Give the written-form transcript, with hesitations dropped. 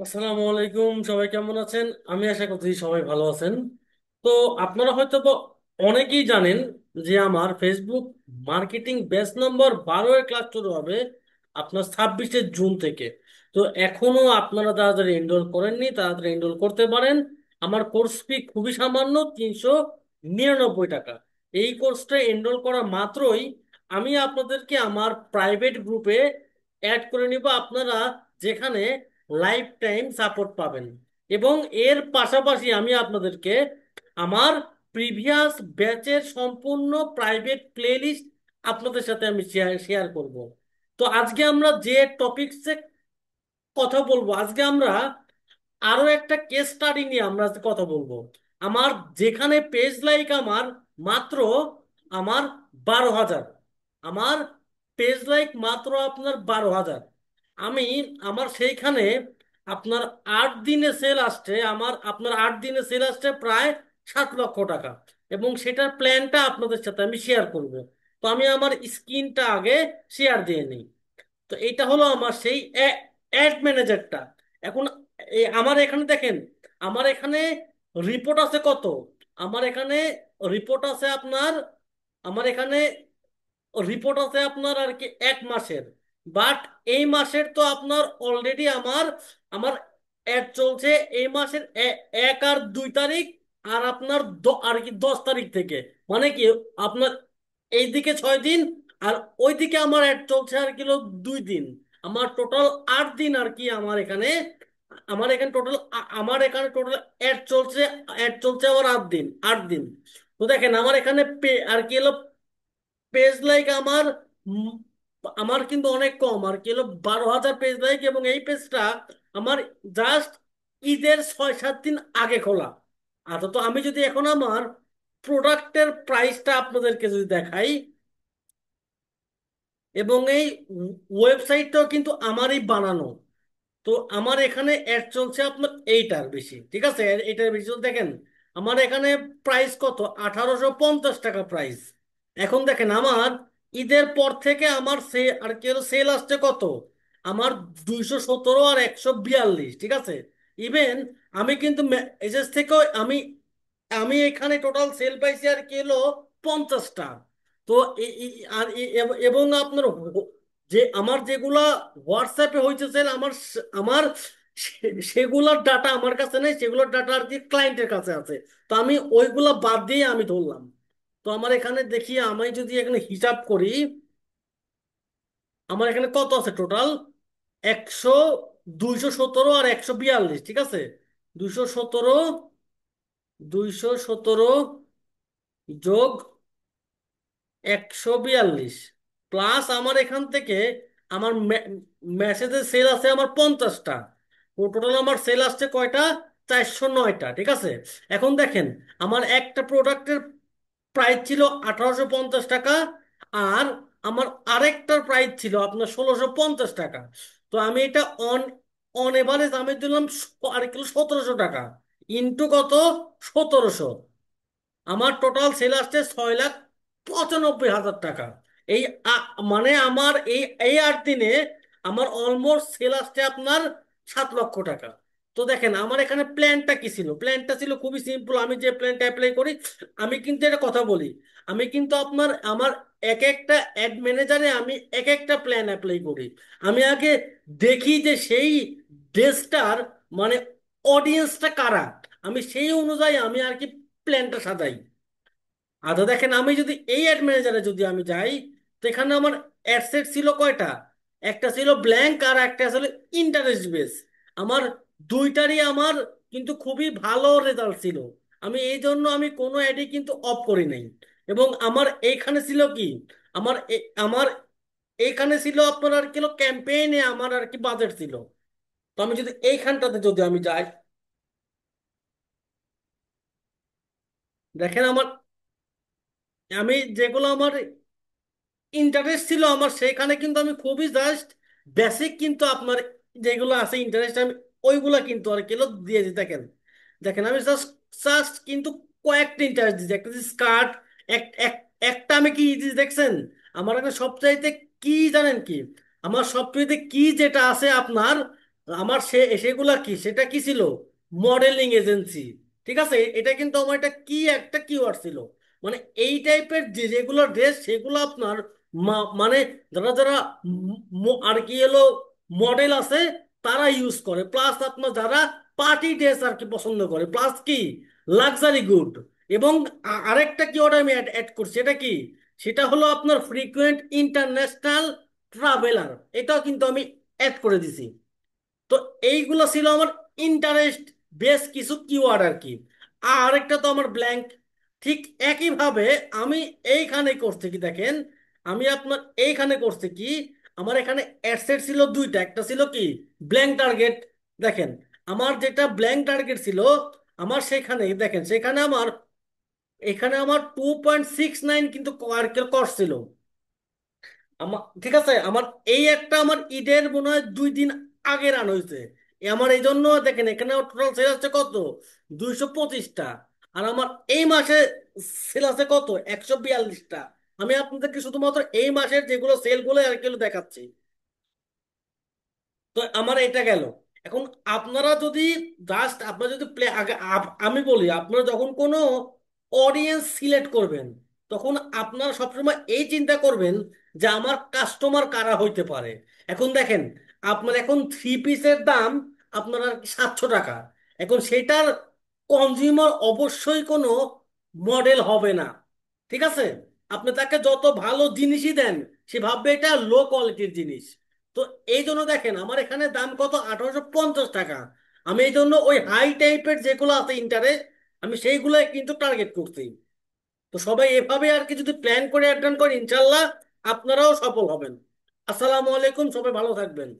আসসালামু আলাইকুম, সবাই কেমন আছেন? আমি আশা করছি সবাই ভালো আছেন। তো আপনারা হয়তো বা অনেকেই জানেন যে আমার ফেসবুক মার্কেটিং ব্যাচ নম্বর 12 এর ক্লাস শুরু হবে আপনার 26শে জুন থেকে। তো এখনো আপনারা তাড়াতাড়ি এনরোল করেননি, তাড়াতাড়ি এনরোল করতে পারেন। আমার কোর্স ফি খুবই সামান্য, 399 টাকা। এই কোর্সটা এনরোল করা মাত্রই আমি আপনাদেরকে আমার প্রাইভেট গ্রুপে অ্যাড করে নিব, আপনারা যেখানে লাইফ টাইম সাপোর্ট পাবেন। এবং এর পাশাপাশি আমি আপনাদেরকে আমার প্রিভিয়াস ব্যাচের সম্পূর্ণ প্রাইভেট প্লেলিস্ট আপনাদের সাথে আমি শেয়ার শেয়ার করব। তো আজকে আমরা যে টপিকসে কথা বলবো, আজকে আমরা আরো একটা কেস স্টাডি নিয়ে আমরা আজকে কথা বলবো। আমার যেখানে পেজ লাইক আমার মাত্র আমার 12,000, আমার পেজ লাইক মাত্র আপনার 12,000। আমি আমার সেইখানে আপনার 8 দিনে সেল আসছে, আপনার 8 দিনে সেল আসছে প্রায় 7 লক্ষ টাকা। এবং সেটার প্ল্যানটা আপনাদের সাথে আমি শেয়ার করব। তো আমি আমার স্ক্রিনটা আগে শেয়ার দিয়ে নিই। তো এইটা হলো আমার সেই অ্যাড ম্যানেজারটা। এখন আমার এখানে দেখেন, আমার এখানে রিপোর্ট আছে কত। আমার এখানে রিপোর্ট আছে আপনার আমার এখানে রিপোর্ট আছে আপনার আর কি 1 মাসের। বাট এই মাসের তো আপনার অলরেডি আমার আমার অ্যাড চলছে এই মাসের 1 আর 2 তারিখ, আর আপনার আর কি 10 তারিখ থেকে। মানে কি আপনার এইদিকে 6 দিন, আর ওইদিকে আমার অ্যাড চলছে আর কিলো 2 দিন। আমার টোটাল 8 দিন আর কি আমার এখানে টোটাল অ্যাড চলছে আমার 8 দিন 8 দিন। তো দেখেন আমার এখানে আর কি হলো পেজ লাইক উম, আমার কিন্তু অনেক কম আর কি হলো 12,000 পেজ লাইক। এবং এই পেজটা আমার জাস্ট ঈদের 6-7 দিন আগে খোলা। আচ্ছা, তো আমি যদি এখন আমার প্রোডাক্টের প্রাইসটা আপনাদেরকে যদি দেখাই, এবং এই ওয়েবসাইটটাও কিন্তু আমারই বানানো। তো আমার এখানে অ্যাড চলছে আপনার এইটার বেশি, ঠিক আছে, এইটার বেশি। তো দেখেন আমার এখানে প্রাইস কত, 1850 টাকা প্রাইস। এখন দেখেন আমার ঈদের পর থেকে আমার সে আর কি হলো সেল আসছে কত, আমার 217 আর 142, ঠিক আছে। ইভেন আমি কিন্তু মেসেজ থেকেও আমি আমি এখানে টোটাল সেল পাইছি আর কি হলো 50টা। তো এবং আপনার যে আমার যেগুলা হোয়াটসঅ্যাপে হয়েছে সেল, আমার সেগুলোর ডাটা আমার কাছে নেই, সেগুলোর ডাটা আর কি ক্লায়েন্টের কাছে আছে। তো আমি ওইগুলা বাদ দিয়ে আমি ধরলাম। তো আমার এখানে দেখি, আমি যদি এখানে হিসাব করি, আমার এখানে কত আছে টোটাল, 100, 217 আর 142, ঠিক আছে। 217, 217 যোগ 142 প্লাস আমার এখান থেকে আমার মেসেজের সেল আছে আমার 50টা। টোটাল আমার সেল আসছে কয়টা, 409টা, ঠিক আছে। এখন দেখেন আমার একটা প্রোডাক্টের প্রাইস ছিল 1850 টাকা, আর আমার আরেকটার প্রাইস ছিল আপনার 1650 টাকা। তো আমি এটা অন অন এভারেজ আমি দিলাম আর কিলো 1700 টাকা ইন্টু কত, 1700। আমার টোটাল সেল আসছে 6,95,000 টাকা। এই মানে আমার এই এই 8 দিনে আমার অলমোস্ট সেল আসছে আপনার 7 লক্ষ টাকা। তো দেখেন আমার এখানে প্ল্যানটা কি ছিল, প্ল্যানটা ছিল খুবই সিম্পল। আমি যে প্ল্যানটা অ্যাপ্লাই করি, আমি কিন্তু এটা কথা বলি, আমি কিন্তু আমার এক একটা অ্যাড ম্যানেজারে আমি এক একটা প্ল্যান অ্যাপ্লাই করি। আমি আগে দেখি যে সেই ড্রেসটার মানে অডিয়েন্সটা কারা, আমি সেই অনুযায়ী আমি আর কি প্ল্যানটা সাজাই। আচ্ছা দেখেন আমি যদি এই অ্যাড ম্যানেজারে যদি আমি যাই, তো এখানে আমার অ্যাডসেট ছিল কয়টা, একটা ছিল ব্ল্যাঙ্ক আর একটা ছিল ইন্টারেস্ট বেস। আমার দুইটারই আমার কিন্তু খুবই ভালো রেজাল্ট ছিল। আমি এই জন্য আমি কোনো অ্যাডই কিন্তু অফ করি নাই। এবং আমার এইখানে ছিল কি, আমার এইখানে ছিল আপনার আর কিলো ক্যাম্পেইনে আমার আর কি বাজেট ছিল। তো আমি যদি এইখানটাতে যদি আমি যাই, দেখেন আমি যেগুলো আমার ইন্টারেস্ট ছিল আমার সেখানে কিন্তু আমি খুবই জাস্ট বেসিক কিন্তু আপনার যেগুলো আছে ইন্টারেস্ট আমি ওইগুলা কিন্তু আর কিলো দিয়ে দিই। দেখেন দেখেন আমি জাস্ট জাস্ট কিন্তু কয়েকটা ইন্টারেস্ট দিচ্ছি। একটা স্কার্ট, একটা আমি কি দিচ্ছি দেখছেন। আমার এখানে সবচাইতে কি জানেন কি, আমার সবচাইতে কি যেটা আছে আপনার আমার সেগুলা কি, সেটা কি ছিল? Modelling agency. ঠিক আছে, এটা কিন্তু আমার এটা কি একটা কিওয়ার্ড ছিল। মানে এই টাইপের যে যেগুলো ড্রেস সেগুলো আপনার মানে যারা যারা আর কি হলো মডেল আছে তারা ইউজ করে, প্লাস আপনার যারা পার্টি ড্রেস আর কি পছন্দ করে, প্লাস কি লাক্সারি গুড। এবং আরেকটা কিওয়ার্ড আমি অ্যাড করছি, এটা কি? সেটা হলো আপনার ফ্রিকুয়েন্ট ইন্টারন্যাশনাল ট্রাভেলার, এটাও কিন্তু আমি অ্যাড করে দিছি। তো এইগুলো ছিল আমার ইন্টারেস্ট বেশ কিছু কিওয়ার্ড আর কি। আর একটা তো আমার ব্ল্যাঙ্ক। ঠিক একইভাবে আমি এইখানে করছি কি দেখেন, আমি আপনার এইখানে করছি কি, আমার এখানে অ্যাডসেট ছিল দুইটা, একটা ছিল কি ব্ল্যাঙ্ক টার্গেট। দেখেন আমার যেটা ব্ল্যাঙ্ক টার্গেট ছিল, আমার সেখানে দেখেন সেখানে আমার এখানে আমার 2.69 কিন্তু কস্ট ছিল আমার। ঠিক আছে, আমার এই একটা আমার ঈদের মনে হয় 2 দিন আগে রান হয়েছে। আমার এই জন্য দেখেন এখানে টোটাল সেল আছে কত, 225টা। আর আমার এই মাসে সেল আছে কত, 142টা। আমি আপনাদেরকে শুধুমাত্র এই মাসের যেগুলো সেল গুলো আর কি দেখাচ্ছি। তো আমার এটা গেল। এখন আপনারা যদি জাস্ট আপনারা যদি প্লে আগে আমি বলি, আপনারা যখন কোনো অডিয়েন্স সিলেক্ট করবেন তখন আপনারা সবসময় এই চিন্তা করবেন যে আমার কাস্টমার কারা হইতে পারে। এখন দেখেন আপনার এখন থ্রি পিসের দাম আপনার 700 টাকা। এখন সেটার কনজিউমার অবশ্যই কোনো মডেল হবে না। ঠিক আছে, আপনি তাকে যত ভালো জিনিসই দেন সে ভাববে এটা লো কোয়ালিটির জিনিস। তো এই জন্য দেখেন আমার এখানে দাম কত, 1850 টাকা। আমি এই জন্য ওই হাই টাইপের যেগুলো আছে ইন্টারেস্ট আমি সেইগুলো কিন্তু টার্গেট করছি। তো সবাই এভাবে আর কি যদি প্ল্যান করে অ্যাটেন্ড করেন ইনশাল্লাহ আপনারাও সফল হবেন। আসসালামু আলাইকুম, সবাই ভালো থাকবেন।